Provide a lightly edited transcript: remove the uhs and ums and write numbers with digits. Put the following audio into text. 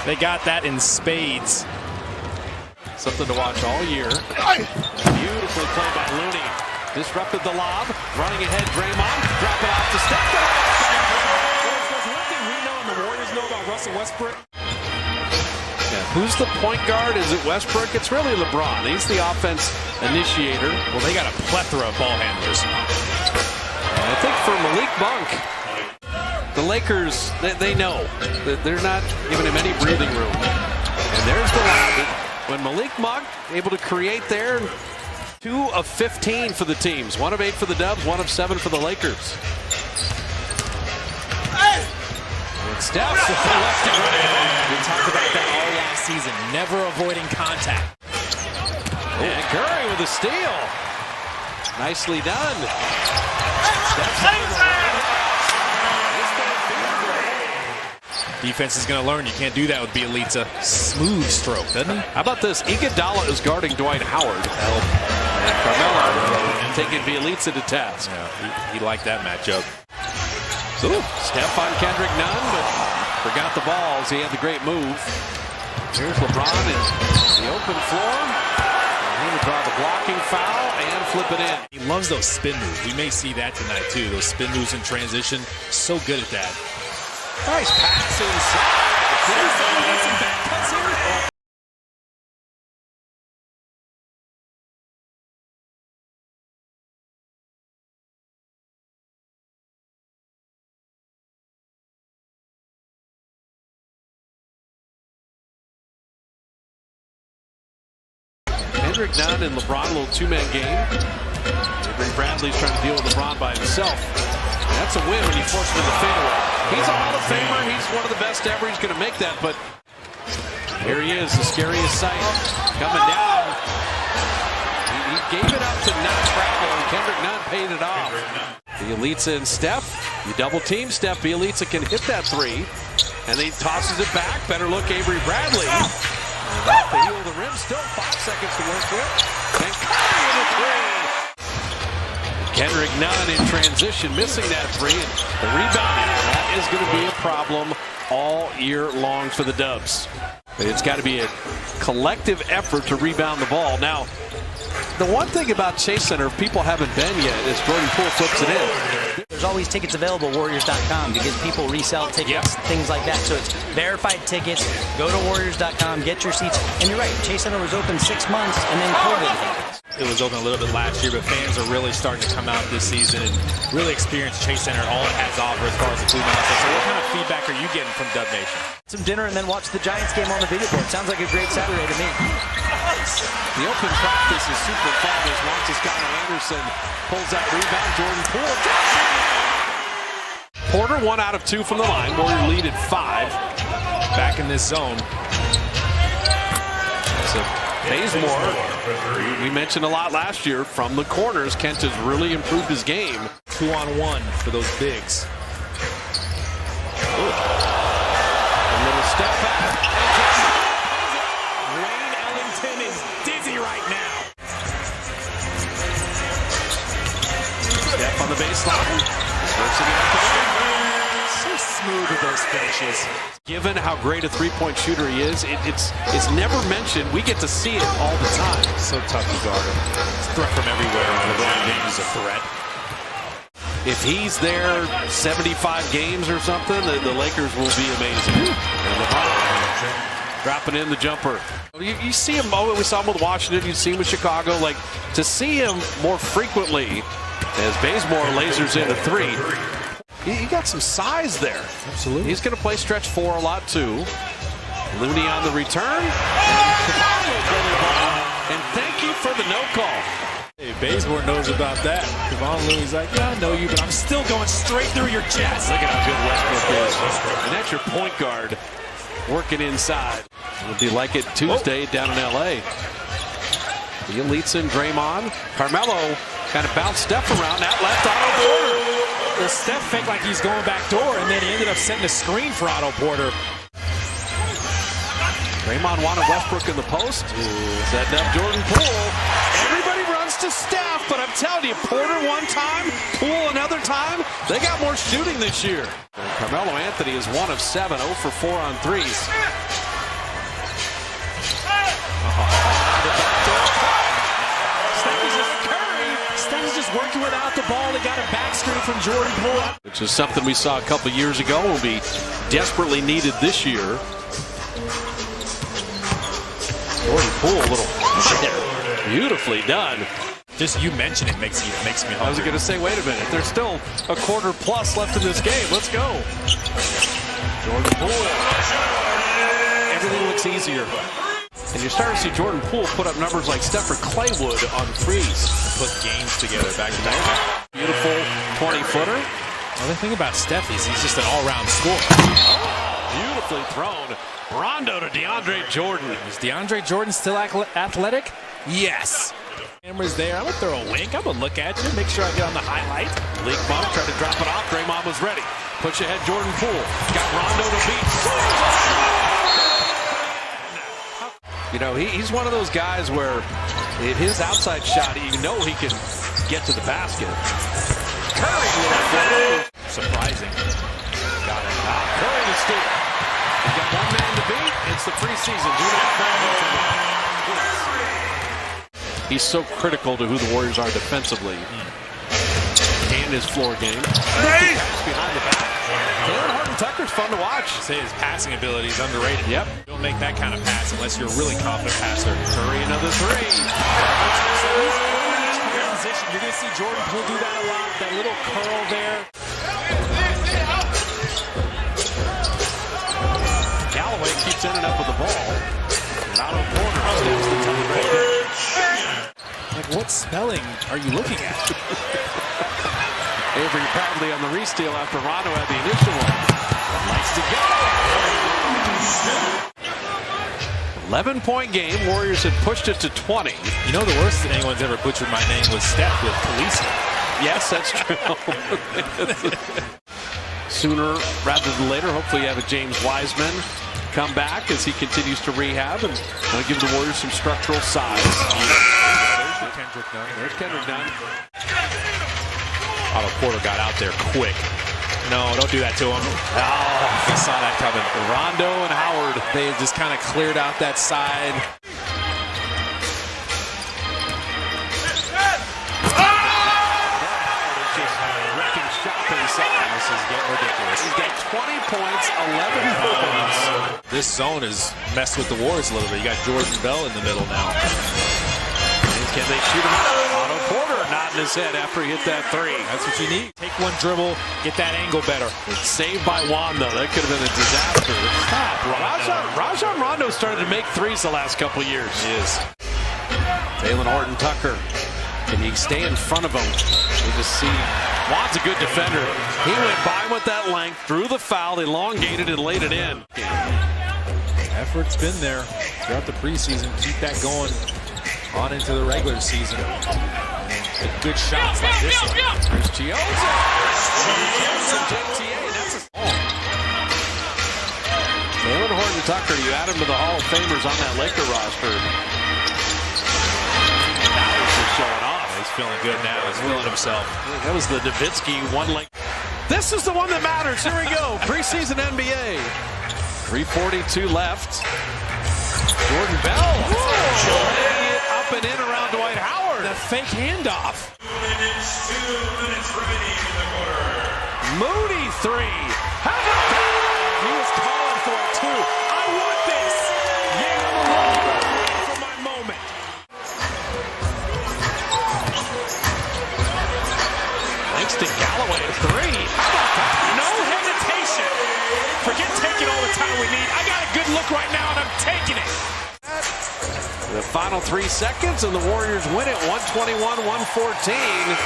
They got that in spades. Something to watch all year. Beautifully played by Looney. Disrupted the lob. Running ahead, Draymond. Drop it off to Steph. There's one thing we know and the Warriors know about Russell Westbrook. Yeah. Who's the point guard? Is it Westbrook? It's really LeBron. He's the offense initiator. Well, they got a plethora of ball handlers. I think for Malik Monk, the Lakers, they know that they're not giving him any breathing room. And there's the lob. When Malik Monk able to create there, 2 of 15 for the teams. 1 of 8 for the Dubs, 1 of 7 for the Lakers. And Steph left and right. We talked about that all last season, never avoiding contact. And Curry with a steal. Nicely done. Defense is going to learn you can't do that with Bjelica. Smooth stroke, doesn't he? How about this? Iguodala is guarding Dwight Howard. And Carmelo taking Bjelica to task. Yeah, he liked that matchup. Steph on Kendrick Nunn, but forgot the balls. He had the great move. Here's LeBron in the open floor. And he would draw the blocking foul and flip it in. He loves those spin moves. We may see that tonight, too. Those spin moves in transition. So good at that. Nice pass inside. Kendrick Nunn and LeBron, a little two-man game. Avery Bradley's trying to deal with LeBron by himself. That's a win when you force him in the fadeaway. He's a Hall of Famer. He's one of the best ever. He's going to make that, but here he is, the scariest sight. Coming down. He gave it up to not travel, and Kendrick Nunn paid it off. Bjelica and Steph. You double team Steph. Bjelica can hit that three, and he tosses it back. Better look, Avery Bradley. And off the heel of the rim. Still 5 seconds to work with. And Curry with a three. Kendrick Nunn in transition, missing that three. And the rebounding, that is going to be a problem all year long for the Dubs. It's got to be a collective effort to rebound the ball. Now, the one thing about Chase Center, if people haven't been yet, is Jordan Poole flips it in. There's always tickets available at Warriors.com because people resell tickets, things like that. So it's verified tickets. Go to Warriors.com, get your seats. And you're right, Chase Center was open 6 months and then COVID happened. It was open a little bit last year, but fans are really starting to come out this season and really experience Chase Center and all it has to offer as far as the food and stuff. So what kind of feedback are you getting from Dub Nation? Some dinner and then watch the Giants game on the video board. Sounds like a great Saturday to me. The open practice is super fun as Marcus Anderson pulls that rebound. Jordan Poole. Porter 1 out of 2 from the line. Warrior lead at 5. Back in this zone. So Bazemore, we mentioned a lot last year from the corners. Kent has really improved his game. 2-on-1 for those bigs. A little step back. Wayne Ellington is dizzy right now. Step on the baseline. So smooth with those finishes. Given how great a three-point shooter he is, it's never mentioned. We get to see it all the time. So tough to guard him. It's a threat from everywhere. LeBron James is a threat. If he's there 75 games or something, the Lakers will be amazing. And LeBron dropping in the jumper. You see him, we saw him with Washington, you see him with Chicago. Like, to see him more frequently as Bazemore lasers in a three. He got some size there. Absolutely. He's going to play stretch 4 a lot too. Looney on the return. And thank you for the no call. Hey, Bazemore knows about that. Kevon Looney's like, yeah, I know you, but I'm still going straight through your chest. Look at how good Westbrook is. And that's your point guard working inside. It'll be like it Tuesday down in L.A. Bjelica and Draymond. Carmelo kind of bounced Steph around. That left Otto Porter. Well, Steph faked like he's going back door, and then he ended up setting a screen for Otto Porter. Draymond wanted Westbrook in the post. Setting up Jordan Poole. Everybody runs to Steph, but I'm telling you, Porter one time, Poole another time. They got more shooting this year. And Carmelo Anthony is 1 of 7, 0 for 4 on threes. without the ball. They got a back screen from Jordan Poole. Which is something we saw a couple years ago, will be desperately needed this year. Jordan Poole, a little beautifully done. Just you mention it makes me hungry. I was going to say, wait a minute. There's still a quarter plus left in this game. Let's go. Jordan Poole. Everything looks easier. And you're starting to see Jordan Poole put up numbers like Stephen Claywood on threes. Put games together back to back. Beautiful 20-footer. Another thing about Steph is he's just an all-round scorer. Beautifully thrown. Rondo to DeAndre Jordan. Is DeAndre Jordan still athletic? Yes. Camera's there. I'm going to throw a wink. I'm going to look at you, make sure I get on the highlight. Leak bump, tried to drop it off. Draymond was ready. Push ahead Jordan Poole. Got Rondo to beat. You know, he's one of those guys where his outside shot, you know he can get to the basket. Curry. Surprising. Got it. Curry to steal. He's got one man to beat. It's the preseason. Do not foul. He's so critical to who the Warriors are defensively. And his floor game. Behind the back. Talen Horton-Tucker's fun to watch. Say his passing ability is underrated. Yep. You don't make that kind of pass unless you're a really confident passer. Curry, another three. Transition. You're going to see Jordan Poole do that a lot. That little curl there. Galloway keeps ending up with the ball. And Otto Porter steps the tiebreaker. Like, what spelling are you looking at? Avery Bradley on the re-steal after Rondo had the initial one. Likes to go. 11-point game. Warriors had pushed it to 20. You know the worst that anyone's ever butchered my name was Steph with Khaleesi. Yes, that's true. Sooner rather than later, hopefully you have a James Wiseman come back as he continues to rehab and give the Warriors some structural size. Kendrick Nunn. There's Kendrick Nunn. Otto Porter got out there quick. No, don't do that to him. Oh, he saw that coming. Rondo and Howard. They just kind of cleared out that side. This is getting ridiculous. He's got 20 points, 11 points. This zone has messed with the Warriors a little bit. You got Jordan Bell in the middle now. Can they shoot him out? Otto Porter nodding his head after he hit that three. That's what you need. Take one dribble, get that angle better. It's saved by Juan, though. That could have been a disaster. Stop. Rajon Rondo started to make threes the last couple years. He is. Talen Horton-Tucker. Can he stay in front of him? We just see Juan's a good defender. He went by with that length, drew the foul, elongated, and laid it in. Effort's been there throughout the preseason. Keep that going on into the regular season. And good shots like this one. There's Chiozza. Talen Horton-Tucker, you add him to the Hall of Famers on that Laker roster. Now he's just showing off. He's feeling good now. He's feeling himself. That was the Nowitzki one length. This is the one that matters. Here we go. Preseason NBA. 3:42 left. Jordan Bell. Up and in around Dwight Howard. The fake handoff. 2 minutes remaining in the quarter. Moody three. How about that? He was calling for it too. I want this. Yeah, I'm ready for my moment. Thanks to Galloway three. How about that? No hesitation. Forget taking all the time we need. I got a good look right now, and I'm taking it. The final 3 seconds, and the Warriors win it 121-114.